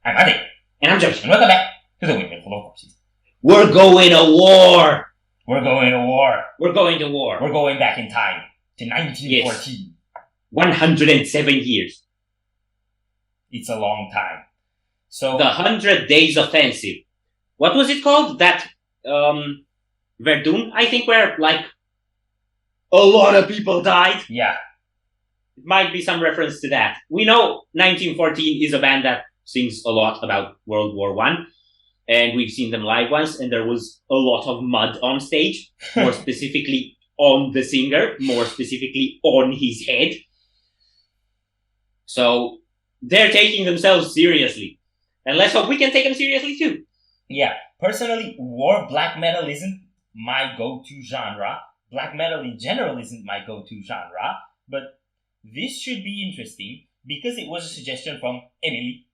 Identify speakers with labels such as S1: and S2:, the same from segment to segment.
S1: I'm Andy.
S2: And I'm Josh.
S1: And welcome back to the Windmill full of corpses.
S2: We're going to war!
S1: We're going to war.
S2: We're going to war.
S1: We're going back in time to 1914.
S2: Yes. 107 years.
S1: It's a long time. So
S2: the 100 Days Offensive. What was it called? That, Verdun, I think, where, like, a lot of people died.
S1: Yeah.
S2: It might be some reference to that. We know 1914 is a band that sings a lot about World War I. And we've seen them live once, and there was a lot of mud on stage. More specifically on the singer. More specifically on his head. So, they're taking themselves seriously. And let's hope we can take them seriously too.
S1: Yeah. Personally, war black metal isn't my go-to genre. Black metal in general isn't my go-to genre. But this should be interesting because it was a suggestion from Emily,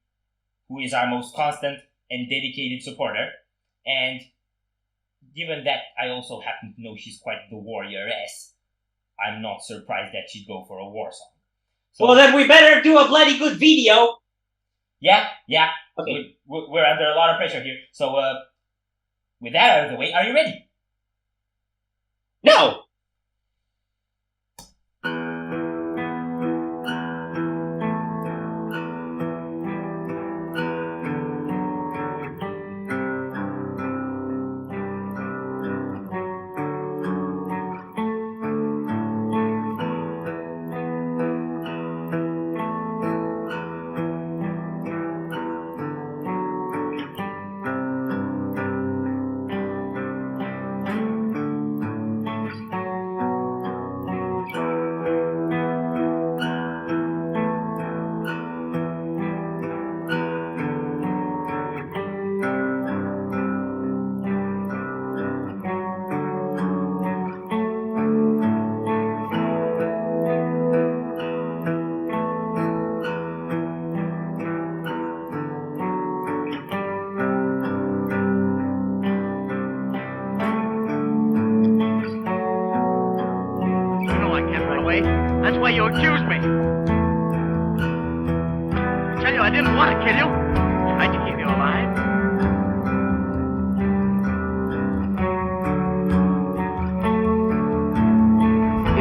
S1: who is our most constant and dedicated supporter. And given that I also happen to know she's quite the warrioress, I'm not surprised that she'd go for a war song. So,
S2: well, then we better do a bloody good video.
S1: Yeah.
S2: Okay.
S1: We're under a lot of pressure here. So, with that out of the way, are you ready?
S2: No!
S3: That's why you accused me. I tell you, I didn't want to kill you. I tried to keep you alive.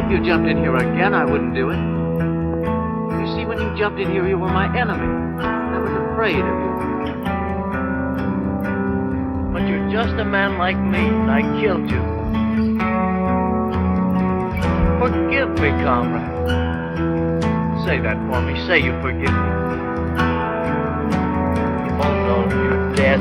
S3: If you jumped in here again, I wouldn't do it. You see, when you jumped in here, you were my enemy. I was afraid of you. But you're just a man like me, and I killed you. Forgive me, comrade. Say that for me. Say you forgive me. Oh no, you're dead.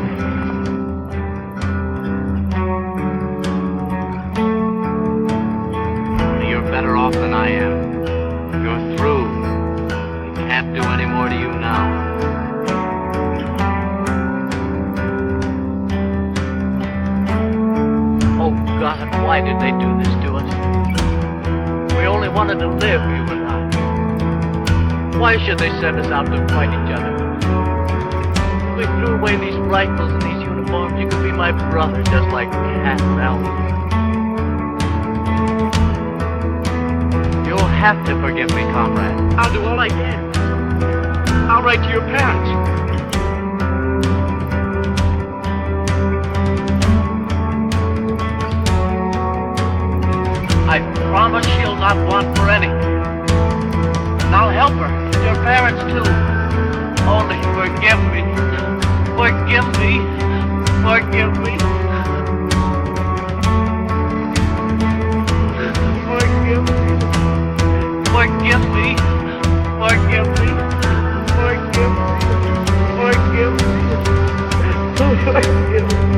S3: You're better off than I am. You're through. I can't do any more to you now. Oh God, why did they do this to us? We only wanted to live, you and I. Why should they send us out to fight each other? If we threw away these rifles and these uniforms, you could be my brother, just like Cat and Elf. You'll have to forgive me, comrade. I'll do all I can. I'll write to your parents. I promise she'll not want for anything. And I'll help her, and your parents too. Only forgive me. Forgive me. Forgive me. Forgive me. Forgive me. Forgive me. Forgive me. Forgive me. Forgive me.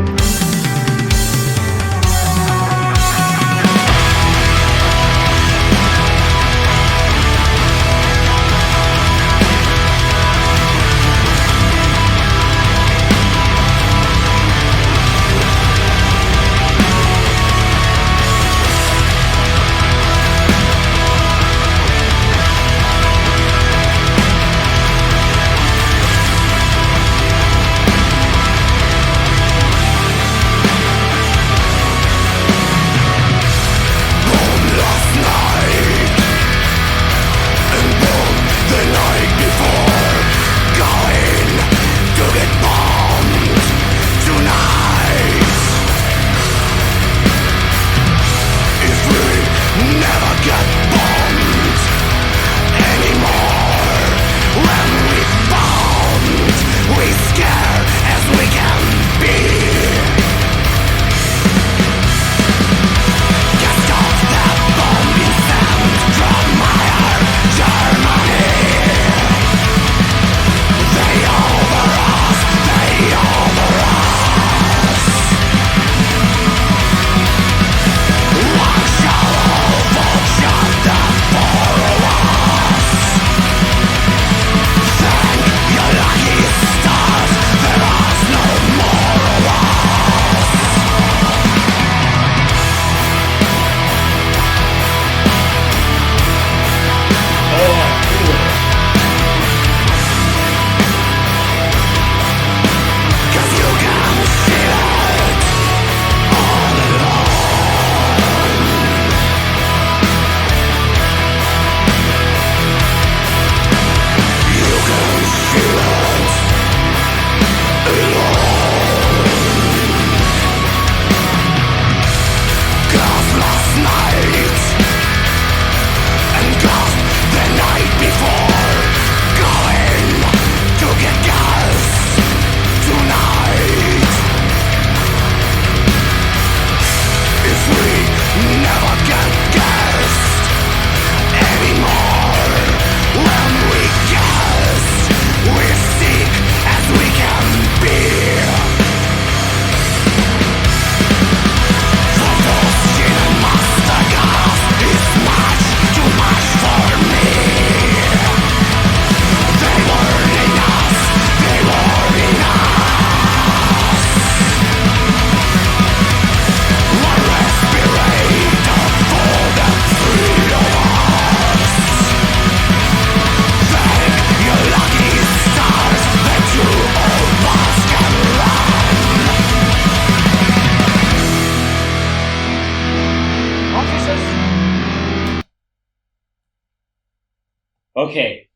S2: Okay.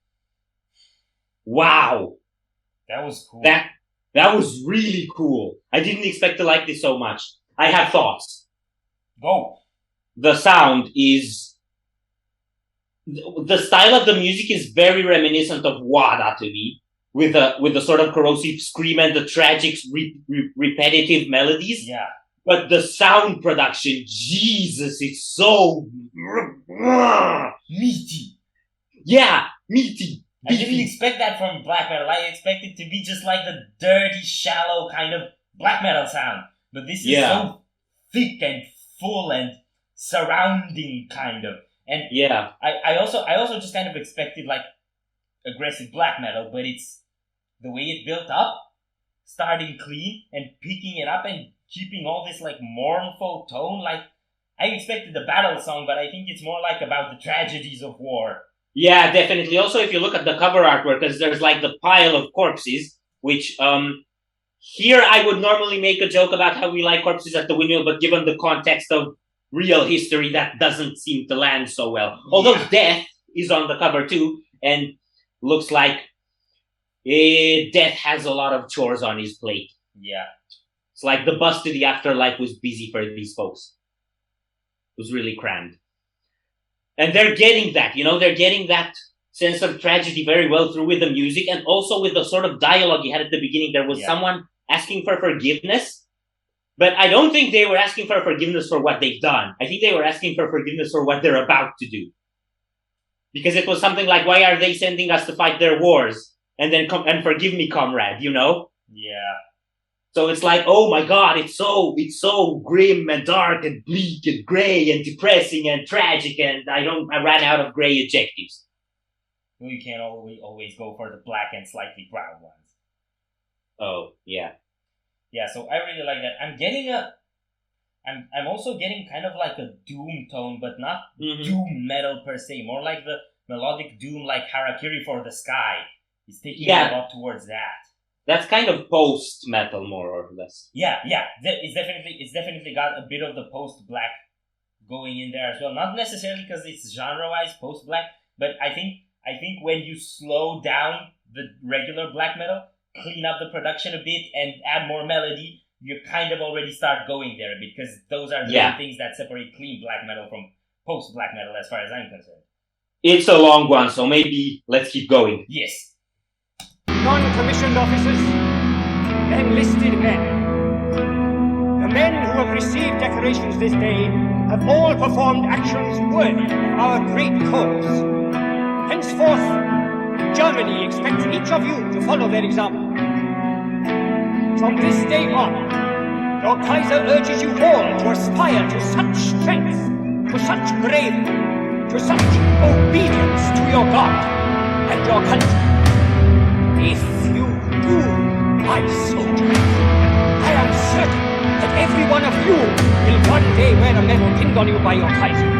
S2: Wow.
S1: That was cool.
S2: That was really cool. I didn't expect to like this so much. I have thoughts.
S1: Go.
S2: The sound is... The style of the music is very reminiscent of Wada to me, with the sort of corrosive scream and the tragic, repetitive melodies.
S1: Yeah.
S2: But the sound production, Jesus, it's so...
S1: Meaty.
S2: Yeah, meaty.
S1: I didn't expect that from black metal. I expected to be just like the dirty, shallow kind of black metal sound. But this is so thick and full and surrounding kind of. And
S2: yeah,
S1: I also just kind of expected like aggressive black metal, but it's the way it built up, starting clean and picking it up and keeping all this like mournful tone. Like I expected the battle song, but I think it's more like about the tragedies of war.
S2: Yeah, definitely. Also, if you look at the cover artwork, because there's like the pile of corpses, which here I would normally make a joke about how we like corpses at the Windmill, but given the context of real history, that doesn't seem to land so well. Although Death is on the cover too, and looks like Death has a lot of chores on his plate.
S1: Yeah.
S2: It's like the bus to the afterlife was busy for these folks. It was really crammed. And they're getting that, they're getting that sense of tragedy very well through with the music and also with the sort of dialogue you had at the beginning. There was someone asking for forgiveness, but I don't think they were asking for forgiveness for what they've done. I think they were asking for forgiveness for what they're about to do. Because it was something like, why are they sending us to fight their wars? And then and forgive me, comrade,
S1: Yeah.
S2: So it's like, oh my God, it's so grim and dark and bleak and gray and depressing and tragic, and I ran out of gray adjectives.
S1: Well, you can't always go for the black and slightly brown ones.
S2: Oh, yeah.
S1: Yeah, so I really like that. I'm also getting kind of like a doom tone, but not doom metal per se, more like the melodic doom like Harakiri for the Sky. It's taking a lot towards that.
S2: That's kind of post-metal, more or less.
S1: Yeah. It's definitely got a bit of the post-black going in there as well. Not necessarily because it's genre-wise post-black, but I think when you slow down the regular black metal, clean up the production a bit, and add more melody, you kind of already start going there a bit, because those are the main things that separate clean black metal from post-black metal, as far as I'm concerned.
S2: It's a long one, so maybe let's keep going.
S1: Yes.
S4: Non-commissioned officers, enlisted men. The men who have received decorations this day have all performed actions worthy of our great cause. Henceforth, Germany expects each of you to follow their example. From this day on, your Kaiser urges you all to aspire to such strength, to such bravery, to such obedience to your God and your country. If you do, my soldiers, I am certain that every one of you will one day wear a medal pinned on you by your Kaiser.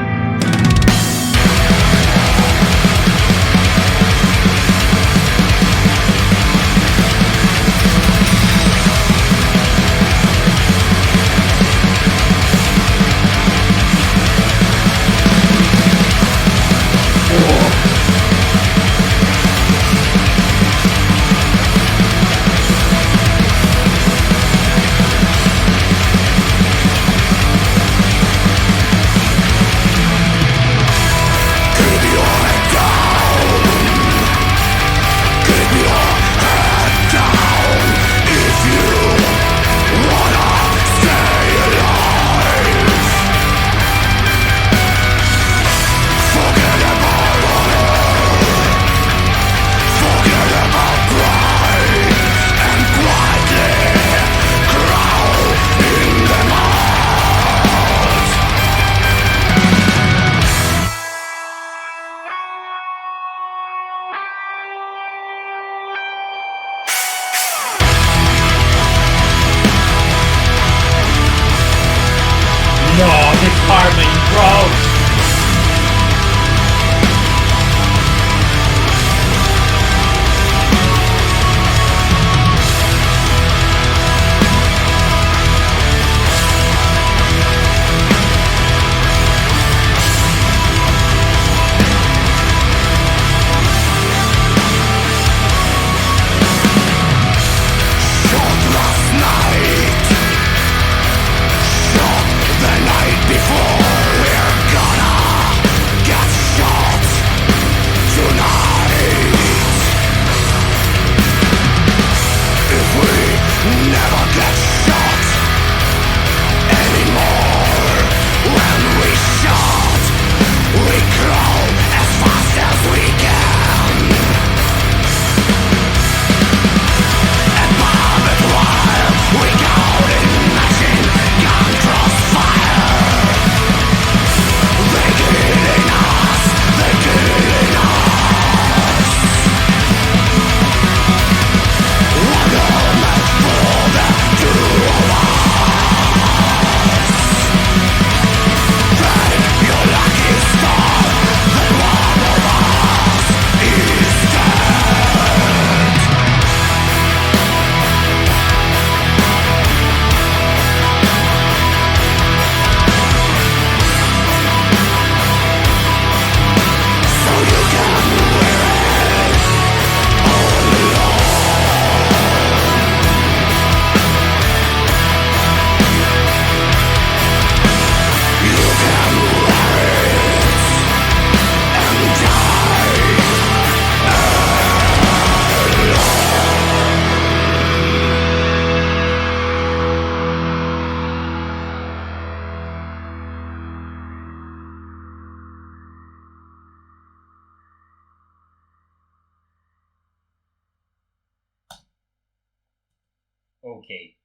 S1: Okay,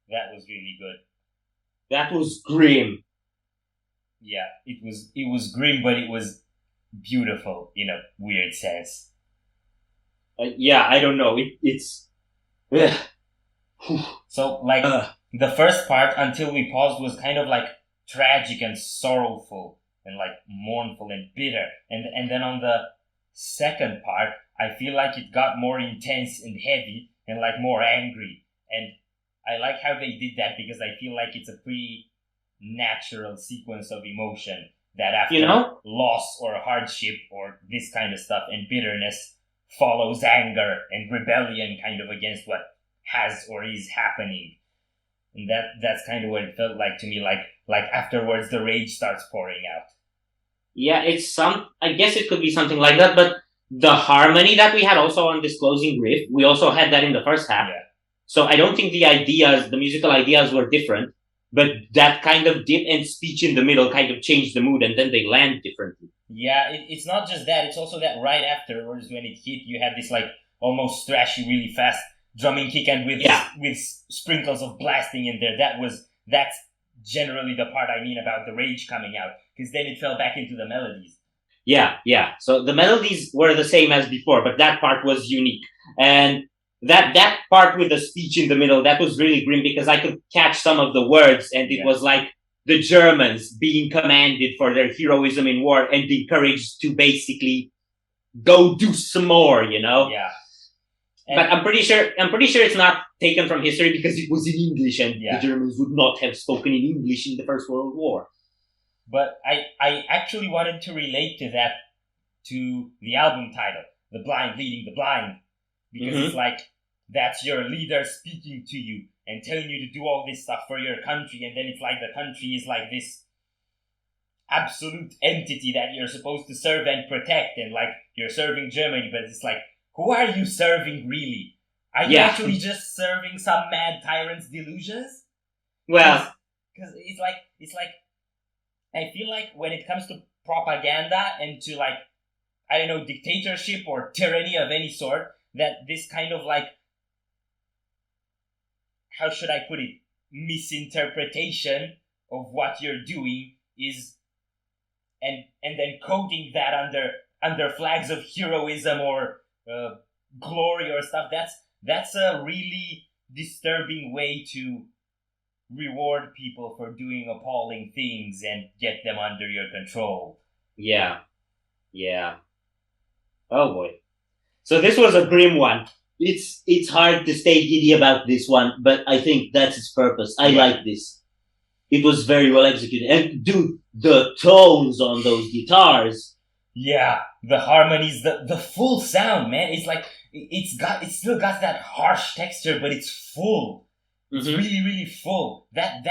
S1: that was really good.
S2: That was grim.
S1: Yeah, it was grim, but it was beautiful in a weird sense.
S2: Yeah, I don't know. It's. Ugh.
S1: So, like,
S2: Ugh.
S1: the first part, until we paused, was kind of like tragic and sorrowful and like mournful and bitter. And then on the second part, I feel like it got more intense and heavy and like more angry. And I like how they did that because I feel like it's a pretty natural sequence of emotion that after
S2: You know?
S1: loss or hardship or this kind of stuff and bitterness follows anger and rebellion kind of against what has or is happening. And that's kind of what it felt like to me, like afterwards the rage starts pouring out.
S2: Yeah, I guess it could be something like that, but the harmony that we had also on this closing riff, we also had that in the first half.
S1: Yeah.
S2: So I don't think the musical ideas were different, but that kind of dip and speech in the middle kind of changed the mood, and then they land differently.
S1: Yeah, it's not just that, it's also that right afterwards when it hit, you had this like almost thrashy, really fast drumming kick and with sprinkles of blasting in there. That's generally the part I mean about the rage coming out, because then it fell back into the melodies.
S2: Yeah. So the melodies were the same as before, but that part was unique. And that part with the speech in the middle, that was really grim because I could catch some of the words, and it was like the Germans being commanded for their heroism in war and encouraged to basically go do some more, you know?
S1: Yeah.
S2: But I'm pretty sure it's not taken from history because it was in English, and the Germans would not have spoken in English in the First World War.
S1: But I actually wanted to relate to that, to the album title, The Blind Leading the Blind, because it's like, that's your leader speaking to you and telling you to do all this stuff for your country, and then it's like the country is like this absolute entity that you're supposed to serve and protect, and like you're serving Germany, but it's like, who are you serving really? Are you actually just serving some mad tyrant's delusions?
S2: Well,
S1: because it's like I feel like when it comes to propaganda and to like, I don't know, dictatorship or tyranny of any sort, that this kind of like, how should I put it, misinterpretation of what you're doing is, and then coding that under flags of heroism or glory or stuff, that's a really disturbing way to reward people for doing appalling things and get them under your control.
S2: Yeah. Oh boy. So this was a grim one. It's hard to stay giddy about this one, but I think that's its purpose. I like this. It was very well executed. And dude, the tones on those guitars.
S1: Yeah, the harmonies, the full sound, man. It's like it still got that harsh texture, but it's full. It's really, really full. That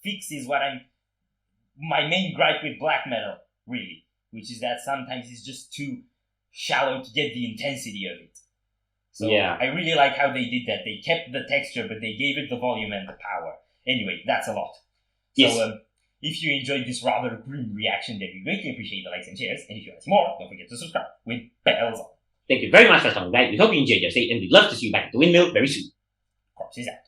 S1: fixes my main gripe with black metal, really, which is that sometimes it's just too shallow to get the intensity of it. So
S2: Yeah.
S1: I really like how they did that. They kept the texture, but they gave it the volume and the power. Anyway, that's a lot.
S2: Yes.
S1: So if you enjoyed this rather grim reaction, then we greatly appreciate the likes and shares. And if you want to see more, don't forget to subscribe with bells on.
S2: Thank you very much for stopping by. We hope you enjoyed your stay, and we'd love to see you back at the Windmill very soon.
S1: Corpses out.